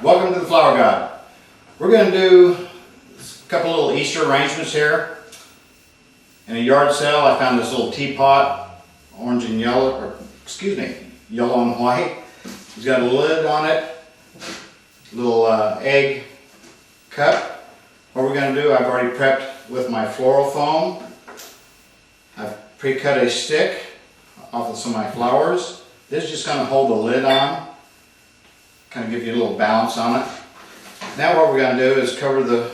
Welcome to the Flowergod. We're going to do a couple little Easter arrangements here. In a yard sale I found this little teapot, orange and yellow, or excuse me, yellow and white. It's got a lid on it, little egg cup. What we're going to do, I've already prepped with my floral foam. I've pre-cut a stick off of some of my flowers. This is just going to hold the lid on, kind of give you a little balance on it. Now what we're going to do is cover the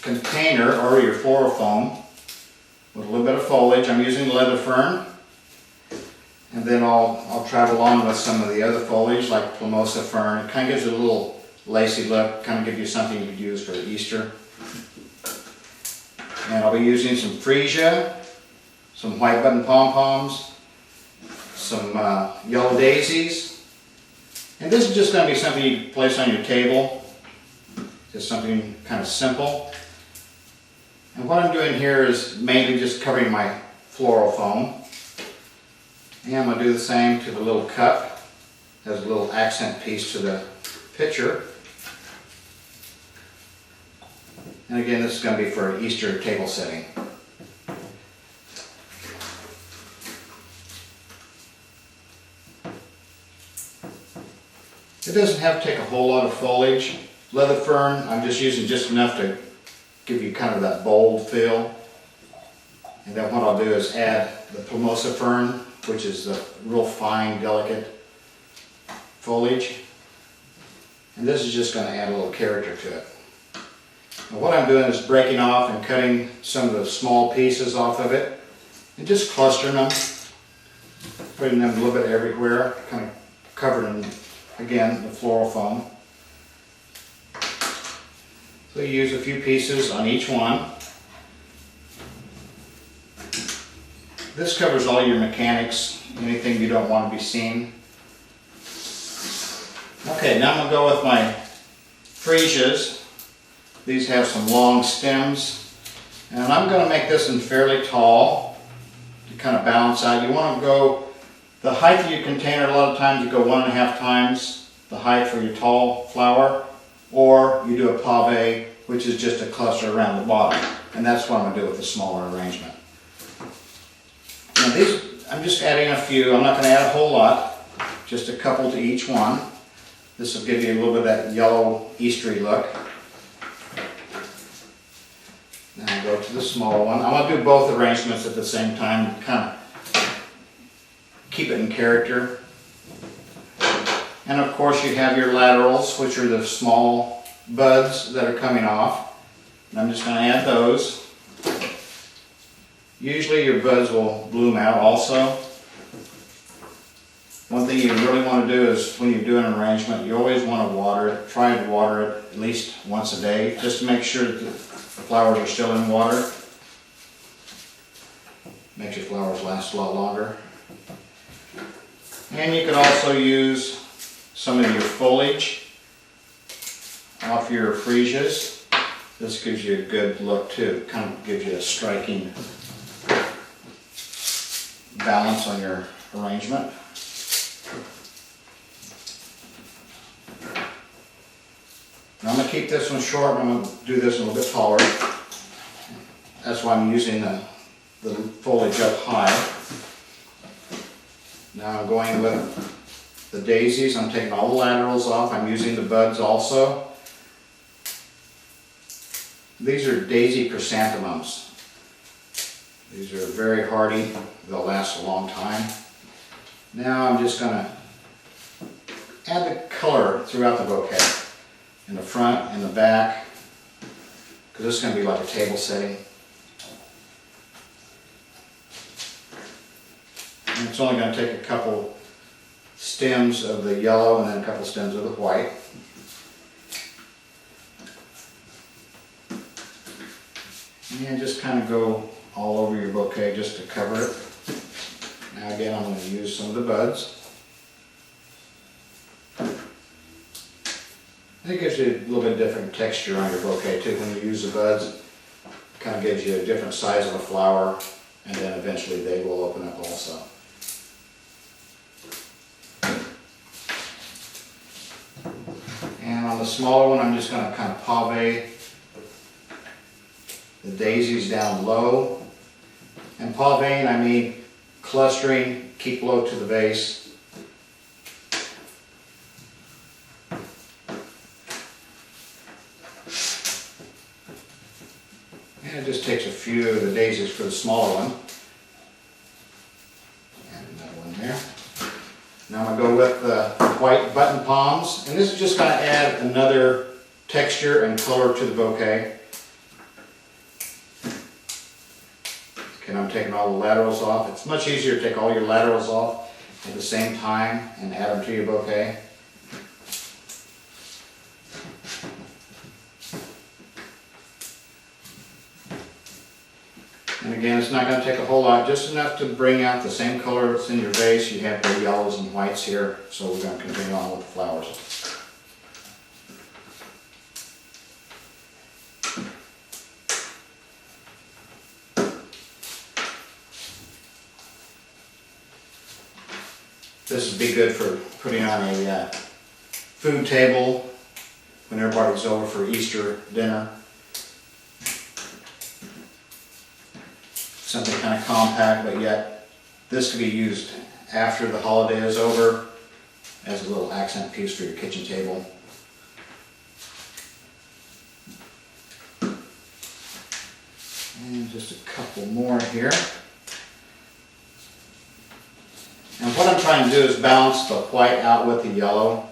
container or your floral foam with a little bit of foliage. I'm using leather fern, and then I'll travel on with some of the other foliage like plumosa fern. It kind of gives it a little lacy look, kind of give you something you could use for Easter. And I'll be using some freesia, some white button pom-poms, some yellow daisies, and this is just going to be something you can place on your table, just something kind of simple. And what I'm doing here is mainly just covering my floral foam, and I'm going to do the same to the little cup as a little accent piece to the picture. And again, this is going to be for an Easter table setting. It doesn't have to take a whole lot of foliage. Leather fern, I'm just using just enough to give you kind of that bold feel. And then what I'll do is add the plumosa fern, which is the real fine, delicate foliage. And this is just going to add a little character to it. Now what I'm doing is breaking off and cutting some of the small pieces off of it and just clustering them, putting them a little bit everywhere, kind of covering, again, the floral foam. So you use a few pieces on each one. This covers all your mechanics, anything you don't want to be seen. Okay, now I'm going to go with my freesias. These have some long stems, and I'm going to make this one fairly tall to kind of balance out. You want to go the height of your container. A lot of times you go 1.5 times the height for your tall flower, or you do a pave, which is just a cluster around the bottom, and that's what I'm going to do with the smaller arrangement. Now these, I'm just adding a few. I'm not going to add a whole lot, just a couple to each one. This will give you a little bit of that yellow Eastery look. Now I'll go to the small one. I'm going to do both arrangements at the same time, kind of keep it in character. And of course you have your laterals, which are the small buds that are coming off. And I'm just going to add those. Usually your buds will bloom out also. One thing you really want to do is when you do an arrangement, you always want to water it. Try to water it at least once a day, just to make sure that the flowers are still in water. Makes your flowers last a lot longer. And you can also use some of your foliage off your freesias. This gives you a good look too. Kind of gives you a striking balance on your arrangement. Now I'm going to keep this one short. I'm going to do this a little bit taller. That's why I'm using the foliage up high. Now I'm going with the daisies. I'm taking all the laterals off. I'm using the buds also. These are daisy chrysanthemums. These are very hardy. They'll last a long time. Now I'm just going to add the color throughout the bouquet. In the front and the back, because this is going to be like a table setting. And it's only going to take a couple stems of the yellow and then a couple stems of the white. And just kind of go all over your bouquet just to cover it. Now again, I'm going to use some of the buds. It gives you a little bit different texture on your bouquet too. When you use the buds, it kind of gives you a different size of a flower, and then eventually they will open up also. And the smaller one, I'm just going to kind of pave the daisies down low. And paving, I mean clustering, keep low to the base. And it just takes a few of the daisies for the smaller one. And another one there. Now I'm going to go with the white button palms, and this is just going to add another texture and color to the bouquet. Okay, I'm taking all the laterals off. It's much easier to take all your laterals off at the same time and add them to your bouquet. And again, it's not going to take a whole lot, just enough to bring out the same color that's in your vase. You have the yellows and whites here, so we're going to continue on with the flowers. This would be good for putting on a food table when everybody's over for Easter dinner. Something kind of compact, but yet this could be used after the holiday is over as a little accent piece for your kitchen table. And just a couple more here. And what I'm trying to do is balance the white out with the yellow.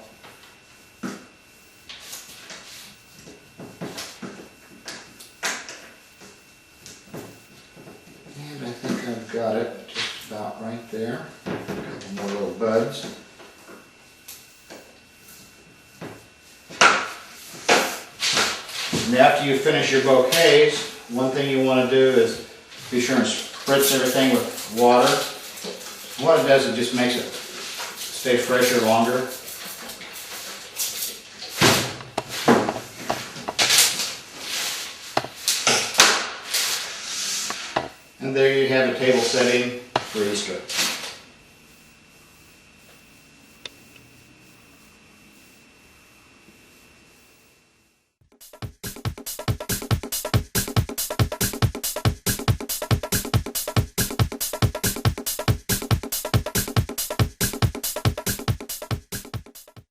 And I think I've got it just about right there. A couple more little buds. And after you finish your bouquets, one thing you want to do is be sure and spritz everything with water. What it does, it just makes it stay fresher longer. And there you have a table setting for Easter.